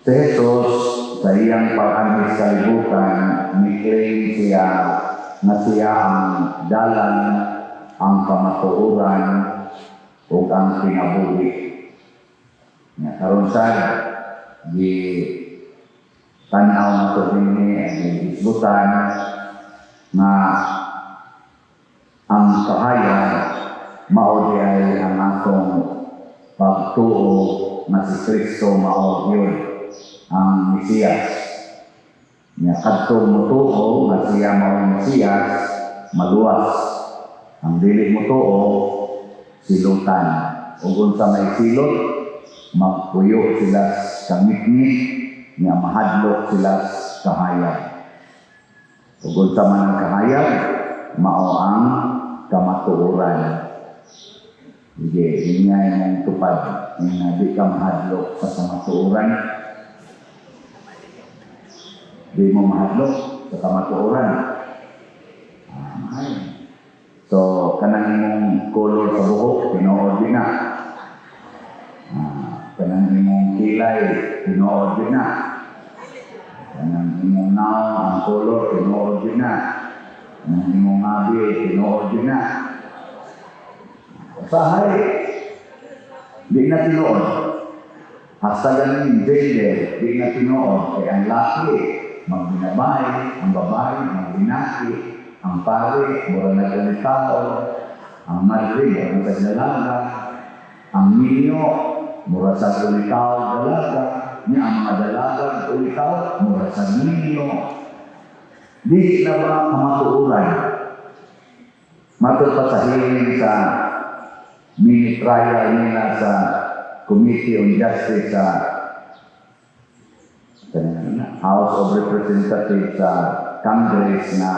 Si Jesus sa iyang pag-anhis sa kalibutan, ni-claim siya na siya ang dalan, ang kamatuoran, o ang kinabuhi. Karon sa di tanaw na ito din ang isbutan na ang kahayag mao ay ang atong pagtuo na si Kristo mao yun ang Mesiyas. Kadto mutuo na siya mao ang Mesiyas, maluwas. Ang dili mutuo silutan. Ug unsa may silot, magpuyo sila sa mitmit, nga mahadlok sila sa kahayag. Ug unsa man ang kahayag, mao ang kamatuoran. Sige, yun nga yung tupad. Yung di ka mahadlok sa kamatuoran. Di mo mahadlok sa kamatuoran. So, kanang imong color sa buhok, tinuod din na. Kanang imong kilay, tinuod din na. Kanang imong naw, ang color, tinuod din na. Kanang imong abi, tinuod din na. Usahay, di na tinuod. Hasagan ng gender, di na tinuod. Kaya ang laki, magbinabay, ang babae, magbinaki, ang pare, mura na ganitao, ang madre, mura sa dalaga, ang ninyo, mura sa ulitaw dalaga, niya ang mga dalaga, ulitaw, mura sa ninyo. Di na ba kamatuuran? Matod pa sa hearing sa mini-trial nila sa Committee on Justice sa House of Representatives sa Congress na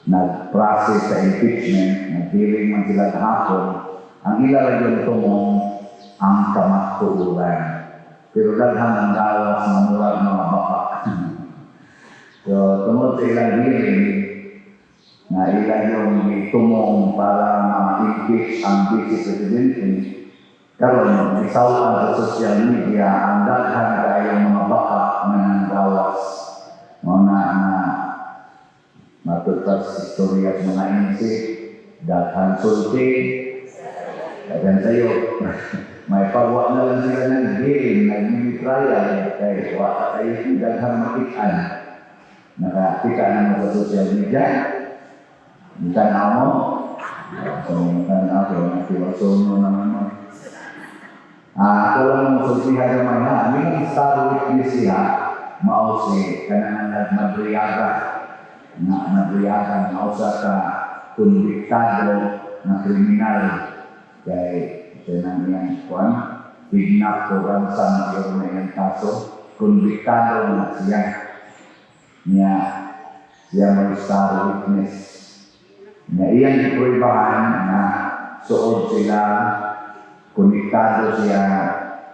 nag-process sa impeachment, nag-hearing man sila kahapon, ang ilalagyan ito mo ang kamatuuran. Pero daghan ang dawas na mula mga baka. So, tungod sa ilang hearing, na ilan yung tumong para ma-impeach ang Vice Presidente, karon isawtan sa social media ang daghan kayong mga baka na nanggawas. Mga matutas istorya at mga insi, daghan sulti, daghan tayo. May pagwa na lang sila ng hearing, nag-mini-trial, kaya wala tayo daghan makitaan. Nakakita naman sa social media, bukan mo, so bukan ako, nasiwasono naman mo. Ako lang mo sultihan naman na, ang star witness siya, mausi, kanang nagmadriyaga, na nagriyaga, mausa ka konbiktado na kriminal, kay sinang iyang kuwan, kidnap o ransom yung na iyang kaso, konbiktado na siya, siya may star witness. Na iyang iproibahan na suod sila, konektado siya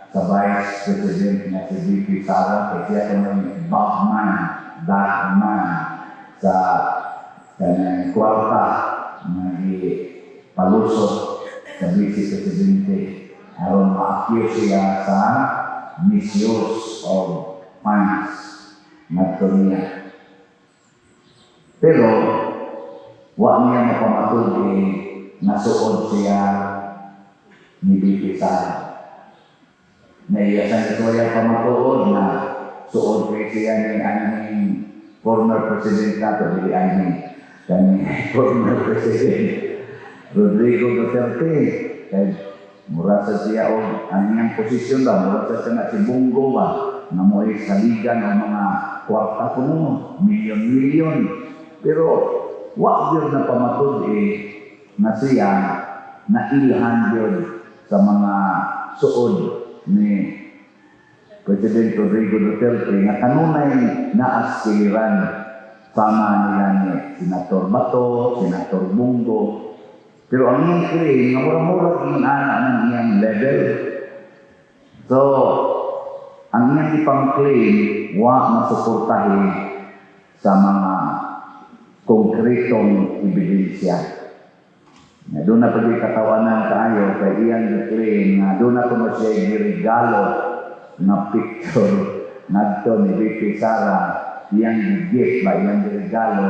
sa Vice President na si VP Sara, kasi siya may bagman sa kanyang kwarta na ipalusot sa Vice Presidente aron ma-accuse siya sa misuse of funds na niya. Pero wa niya mapamatod nasuod siya ni VP Sara. Naiyasan ito yung pamatuod na suod siya ni aming former president nato, hindi aming former president Rodrigo Duterte. Mura sa siya o ang iyang posisyon ba, mura sa siya na si Bongo ba, na mo saligan ng mga kwarta ko mo, milyon-milyon. Pero wag yun na pamatod na siya na ilhan yun sa mga suod ni President Rodrigo Duterte na kanunay naasiliran sama nila ni Senator Bato, Senator Bongo. Pero ang iyang claim, mura-mura yung anak ng iyang level. So, ang iyang ipang-claim, wa masuportahin sa mga konkretong ebidensya. Doon na pag katawanan tayo kay iyang claim na doon na kung siya regalo na picture nadto ni Bibi Sara iyang gift ba iyang regalo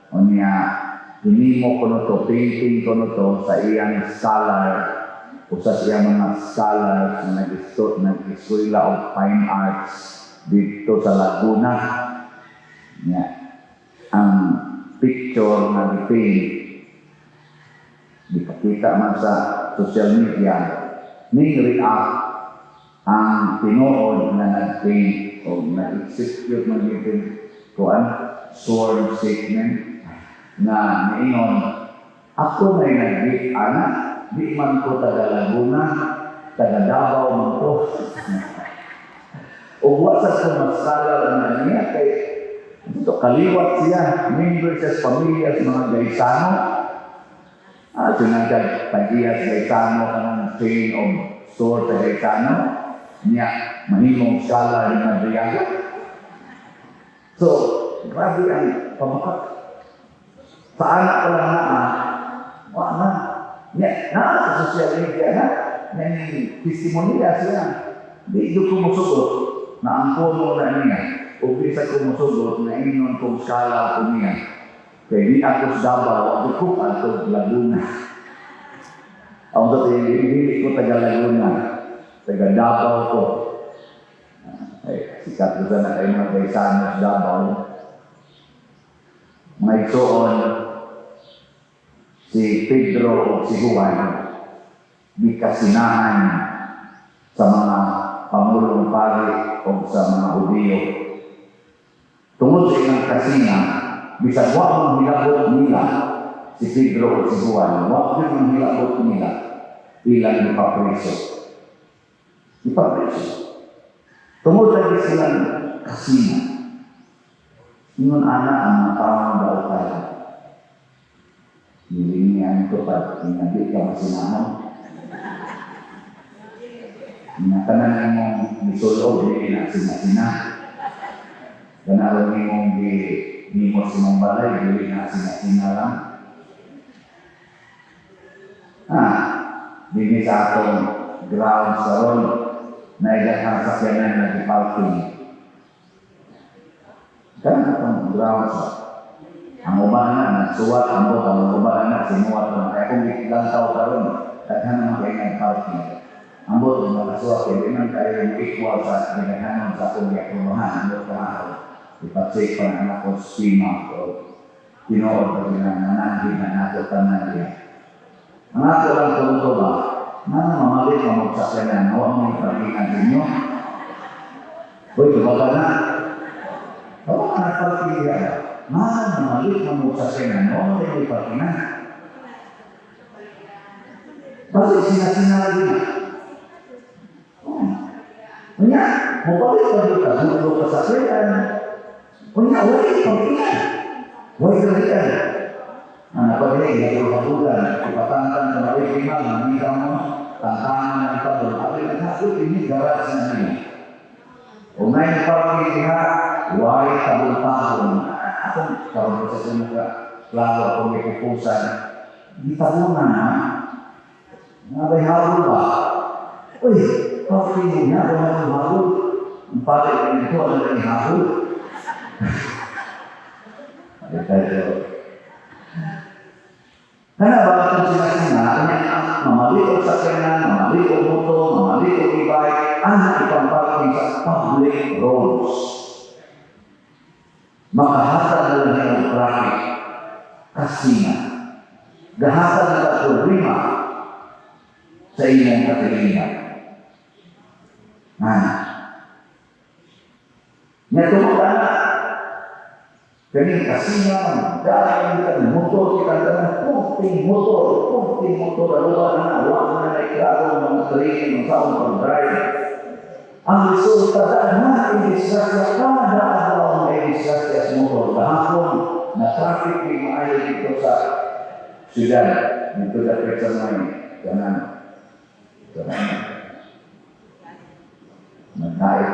o niya hinimo ko no to, painting ko no to sa iyang scholar o sa iyang mga scholars na nag-eskwela of fine arts dito sa Laguna. Niya, ang picture na di-paint dipakita man sa social media ning react ang tinuod na nag-paint o nag-execute man yung kuan sworn statement na niingon ako may nag-gift anak di man ko taga Laguna taga Davao man ko o wasag ko maskala na niya kay ito kaliwat siya member siya sa pamilya sa mga Gaisano sinagdag Pagiyas Gaisano kanang chain of store sa Gaisano niya mahimong skala ni Madriaga. So, grabe ang pamakat. Sa anak ko lang na, niya, sa social media na, may testimonya siya. Di ito kumusugot na ang puno na niya, o bisa kumusugot na inon kong skala ko niya. Kaya di ako sa Davao, ako kung ako Laguna. Ako sa hindi ko taga Laguna. Taga Davao ko. Ay, sikat ko na kayo mga Gaisano sa Davao. May soon, si Pedro o si Juan, di kasinahan sa mga pamulong pari o sa mga Hudiyo. Tungod sa ilang kasina, bisag wak mang hilabot nila si Pedro o si Juan, wak mang hilabot nila ilang ipapreso. Tungod lagi silang kasina. Ingon anak ang mga tawang daw tayo. Nilingihan ko pa, inabit ka masinahan. Inatanan mong misulog, hindi na sinasina. Ganaron mong di mo sinong balay, hindi na sinasina lang. Dini sa atong ground sa ron, na igatang sakyanan na di-parking. Kan atong ground sa ang ubana nagsuwat ang buka, ang ubana sinuwat lang. Kaya kung ilang tao ka ron, daghan naman kayo nag-parking. Ang buto mga suwat, hindi man kayo yung equal sa naghahanon sa akong yakumahan. Ang buto ako, ipatsik pa na anak ko spima o tinood ko nananhin na nato tanan niya. Ang ako lang tunto ba, na mamalit na magsakyanan, huwag mo ipagihan ninyo. Uy, tumaga na. Huwag ka nagpagihan. Mamalit na magsakyanan, huwag mo ipagihan. Bakit sinasinari na? Kunya, mabalik pa dito, hulog ka sa sakyanan. Kunya, huwag ipagihan. Huwag ipagihan. Pag-inig, nagulhabulan, ipatangkan sa maritima, mamita mo, tangkangan ng tabon. Abi na nakot, ini garas na niya. O ngayon parang iniha, huwag tabon-tabon. Akong karoon sa sinuka, klaro akong ipupusan. Di tabunan ha? Nabay habol ba? Uy, pag-inig niya, kung anong habol? Ang pati ka nito, ano na yung habol? Ay, tayo. Karena bakit sinasinaan mamalik sa kanya, mamalik o moto, mamalik o ibay, ang ipampalagay sa public roads. Makahasa na lang ng traffic, kasina. Gahasa na sa problema sa inyong katilingan. Nyatukan Kami kasina, dahil kita motor, kita kena puting motor, laluan na, awak na naiklaro, mga train, mga taong pag-drive. Ang resulta na indisgrasya, kada araw ang indisgrasya sa motor. Kahapon, na traffic ay maayo dito sa syudad, dito sa Peksamay, kanan. Nagdait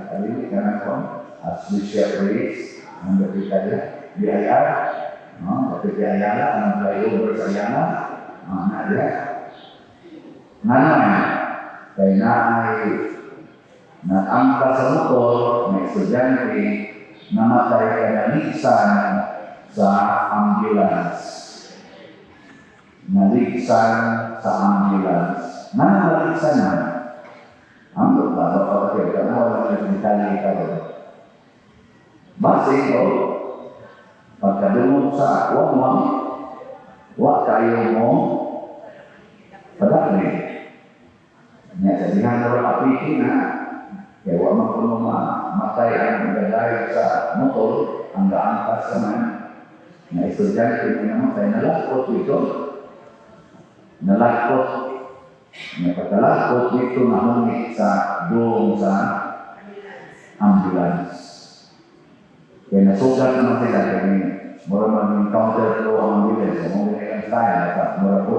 kali, kanan ko. As we share rates, ang kapita niya, BIR, kapita Ayala, ang flyover sa Ayala, na niya. Naman, kaya na ay Nag-angka sa motor, may estudyante, namatay kanalisan sa ambulance. Naligsan sa ambulance. Naligsan na. Ang bago pa kasi ka na wala na detalye ka doon. Base ko, pagkadunod sa wawang, wa kayo mo padali. Nya sabihan ko apiki na, kaya wa man kuno matay ang nagdayag sa motor, ang gaangkas naman. Na estudyante na namatay, nalakot ito. Nalakot. Napagkalakot dito nahungi sa doon sa ambulance. Kaya nasugat naman sila kaya mura mag-counter flow ang ambulance. Kung mga ilang style, at mura po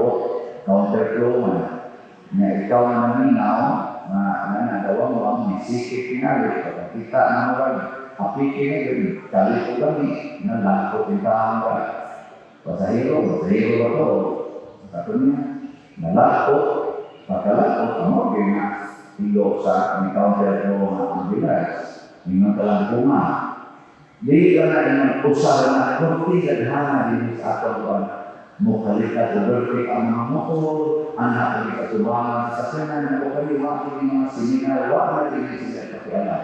counter flow man. Na ikaw na naminaw, na nagawa mo ang nisikip pinali. Pagkakita na mo kag apiki na yun. Kali ko kami, nalakot yung taong ka. Pasahiro ba to? Sabi niya, nalakot. Pagkalakot, ano kaya ilo sa counter flow ng ambulance. Hindi talang bunga. Di ka na inag-usahan na kunti kadhana din sa atong buwan. Mukhalika o birthday ang mga motor, anak ang ikatubangan sa kanan na o kaliwaki ng mga seminar, wala na din sila kakialam.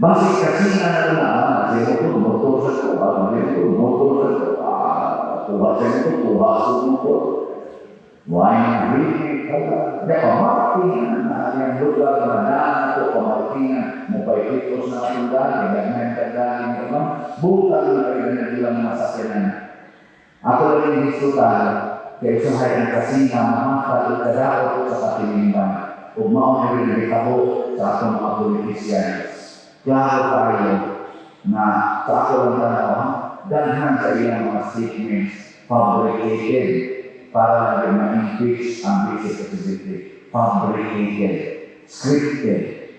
Basi kasi na kasi ito, motor sa kuha, motor sa kuha sa ito, kuha sa motor. Why hindi ka pamakinan na yung lugar na daan ito, pamakinan mo pa ikitos na tundan, ganyan kagaling ka ba? Bukan na kayo na nilang masakyanan. Ako lang yung diskutan, kaya usahay ang kasina, mamakal, ikadaot ko sa katilingban, kung mauna rin ako sa akong mga politicians. Klaro tayo na sa ako lang tanaw, danhan sa ilang mga statements, fabricated, para lang ma-impeach ang vice president. Fabricated. Scripted.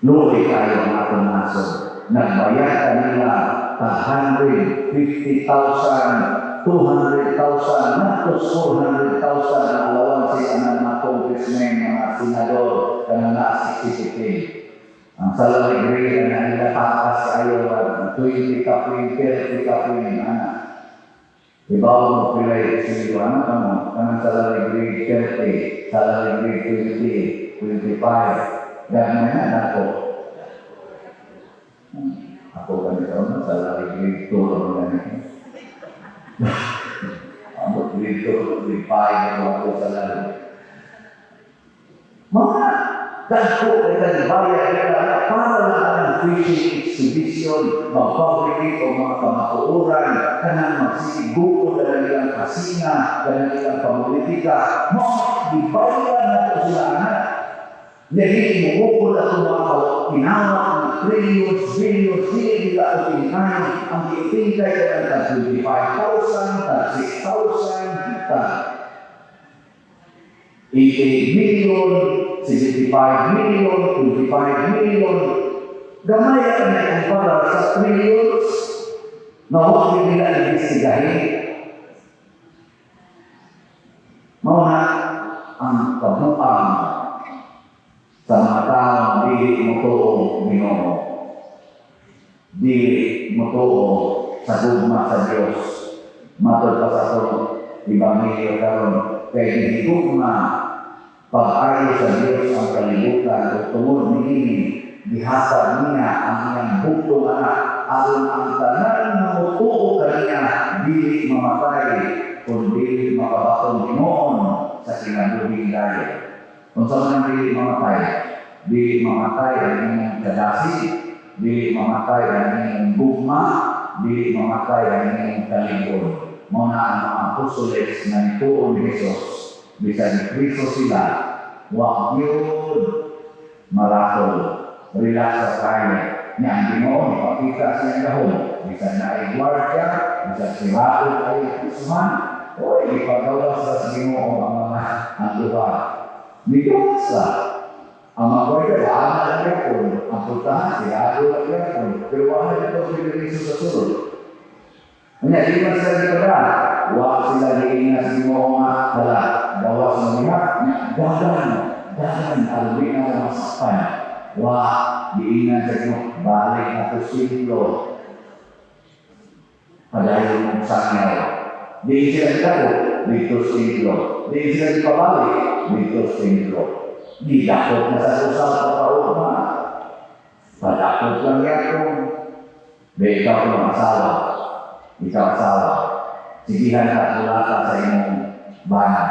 Luli tayo ang atong naso. Nagbayad kanila 150,000, 200,000, natos 400,000 ang alawansi ang mga congressmen, mga senador, kanang na-60. Ang salary grade na nila takas kayo 20 kapin, 30 kapin, anak. Ibaw mo pilay si ano kanang salary grade 30, salary grade 20, 25. Ganyan na ako. Ako ganito na salary grade 2 ang ganito. Ako grade 2, grade 5 ako salary. Mga dagko ay bayad para lang fishing exhibition, mag-fabricate o mga pamatuuran, kanang magsisiguro na nilang kasina, na nilang pamulitika, dibayad na ito sila anak. Hindi mo na ito mga pinawak ng trillions, billions, hindi nila ito pinikain. Ang itingkay ka ng 25,000, 6,000, 80 million, 75 million, 25 million. Gamay ka na ikumpara sa trillions na huwag nila i-investigahin. Mauna ang pagmuang sa mga taong dili mo toong Ginoo. Dili mo toong sa gugma sa Diyos. Matod pa sa itong Ebanghelyo karon kay hindi gugma pag-ayo sa Diyos ang kalibutan o tungod niini dihatag niya ang iyang buktong anak aron ang tanan na mutuo kaniya dili mamatay kundi makabatong Ginoon sa kinabuhing dayon. Kung saan man dili mamatay ang inyong kadasi, dili mamatay ang inyong gugma, dili mamatay ang inyong kalibon. Muna ang mga apostoles na nituon ni Jesus, bisan ni Kristo sila, wag yun malakol, relax sa kanya. Niya ang Ginoo, ipakita sa iyang gahon, bisan na ay gwardiya, bisan si Raul ay Isuman, o ipagawas sa Ginoo ang mga ang lugar. Nigawas sa ang mga gwardiya, wala na lang yapon, ang puntahan, si Raul lang yapon, pero wala ito piniliso sa sunod. Kanya, di man sila di kada, wala sila diingat sa Ginoo nga, wala, gawas ng mga, dagan alwi na masakpan. Diingan sa inyo, balik na to siglo. Padayon mong sangaw. Di sila dito, dito siglo. Di sila pabalik, dito siglo. Di dakot na sa susal sa pauma. Padakot lang yan kung ikaw ng asawa. Ikaw asawa. Sigihan ka tulata sa inyong bana.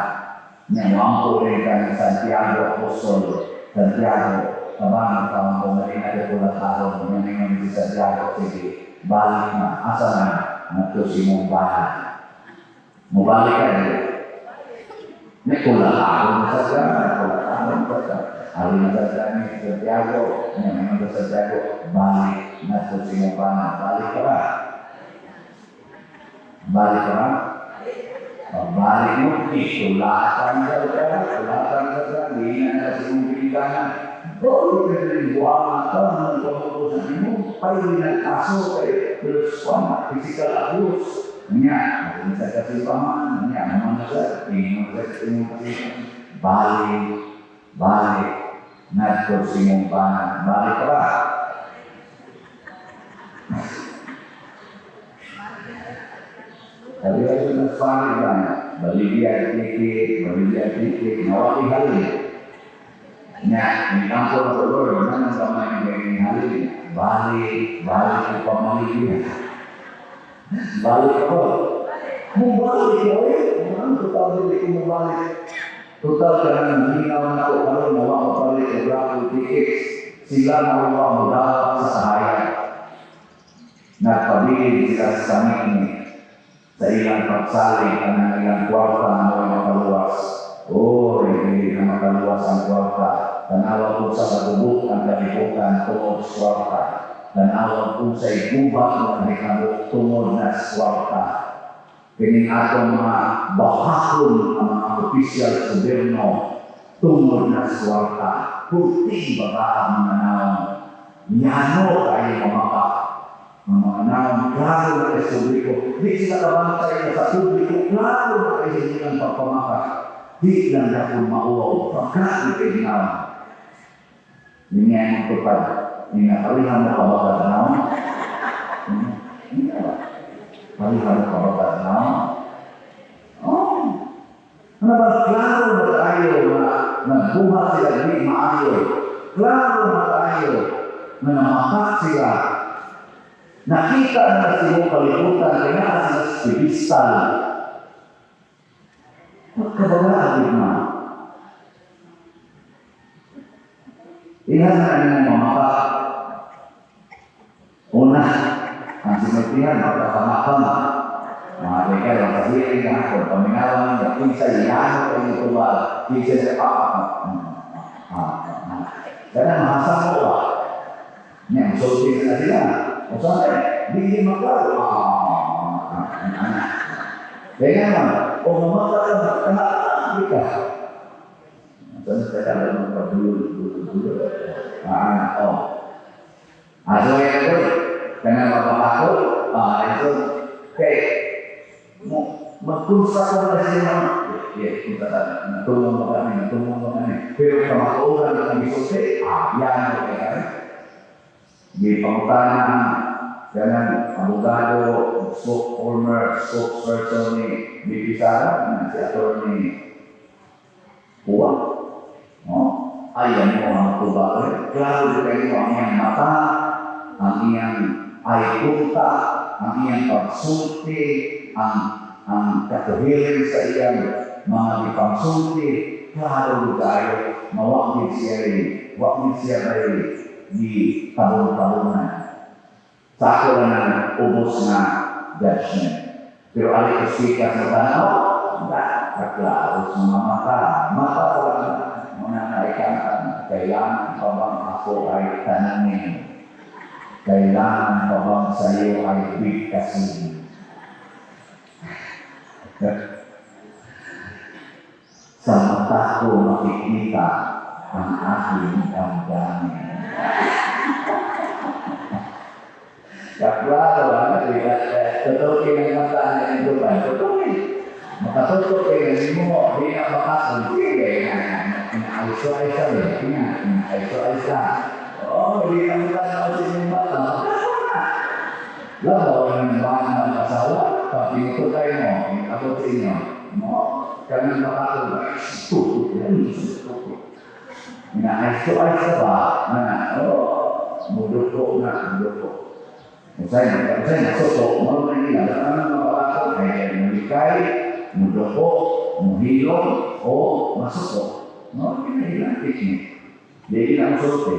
Nyamampo rin ka ng Santiago Apostol. Santiago. Kabang ang pumaling na kulang araw. Ngayon si Santiago. Sige, balik na. Asa na? Nato si mong bana. Mubalik ka rin. May kulang araw na sa gana. Kulang araw na sa hari na sa gana ni Santiago. Ngayon sa Santiago. Balik nato si mong bana. Balik ka ba? Balik ka ba? Balik mo, isulatan ka ka, hindi na sa iyong piliganan. Bawal ka rin buwangan ka ng pamatusan mo, payo ng kaso kay Pilispama, physical abuse. Niya, natin sa kasipaman, niya, naman sa iyong balik, nato si mong banan. Balik ka ba? Tapi kalau kita sepakat banyak, baligya titik, nawati halin. Nya, di kampung Telur, mana sama yang halin, balik ke pamaligya. Balik apa? Mau balik ya, orang total balik mau balik. Total karena hinawan aku kalau mau balik ke berapa titik, sila mau modal sahaya. Nah, pabili jika kami ini. Sa ilang pagsaling ang ilang kwarta na makaluwas. Hindi na makaluwas ang kwarta. Tanawa po sa kadubok ang kalibutan tungod sa kwarta. Tanawa po sa igubat ng kalibutan tungod na kwarta. Kining atong mga bahakon ang mga opisyal sa gobyerno tungod na kwarta. Puting baga ang mga naon. Yano kayo mamaka. Mga naon, klaro na kayo sa publiko. Di sila kabantay na sa publiko, klaro na kayo sa ilang pagpamaka. Di lang na kung mauwaw, pagkat kayo naon. Hindi nga yung tupad. Hindi nga, palihan mo kabagad naon. Hindi nga, palihan mo kabagad naon. Ano ba, klaro na tayo na nagbuhat sila di maayo. Klaro na tayo na namakat sila. Nakita na sila kalibutan, kaya sila spiritual. Magkabagaan na. Ilan na kanyang mamaka. Una, ang sinutihan, magkakamakaman. Mga teka, ang sabihin na ako, paminawan niya, kinsa iyan ko yung tuwal, kinsa siya kaya mahasang mo ba? Niya, sulti na sila. O sana, hindi magkaro. Kaya naman, kung mamakakal na hindi ka. Sana sa kala magpabulol. So yan ko, kaya mapapako, ito, kaya, magpunsa ko na sila. Kita natulong mo kami. Pero kamakaulan na kami sulti, yan ko kaya. Di pangutanan dengan abogado, former spokesperson ni BP Sara, si attorney Puwa. Ayan mo ang tubalan. Klaro din kayo ang iyang mata, ang iyang ay punta, ang iyang pagsulti, ang katuhirin sa iyang mga ipangsulti. Klaro din kayo, mawakit siya rin. Di tahun-tahunan. Sa ako lang ang ubos na judgment. Pero alay kusika sa tanaw, kaklaos ng mga mata ko lang muna naikangan. Kailangan pa bang ako ay tanangin? Kailangan pa bang sa iyo ay bigkasin? Sa mata ko makikita ang aking damdamin. Kaklaro, totoo kinang mata na yung buwan. Totoo Makatutok kayo mo, di na bakasal, hindi inaalis-alis ka rin, inaalis-alis ka. Oo, hindi na mula na sa inyong bata. Labaw ng mga mag-asawa, pag pinututay mo, pinakot sa inyo, kami makatulog, inaalis-alis ka ba? Mudoko na, mudoko. Saya nasosok, mau nila, ano mapakakot, ay malikay, mudoko, muhilong, o masosok. No, hindi na ilang teknik. Hindi na ang sote.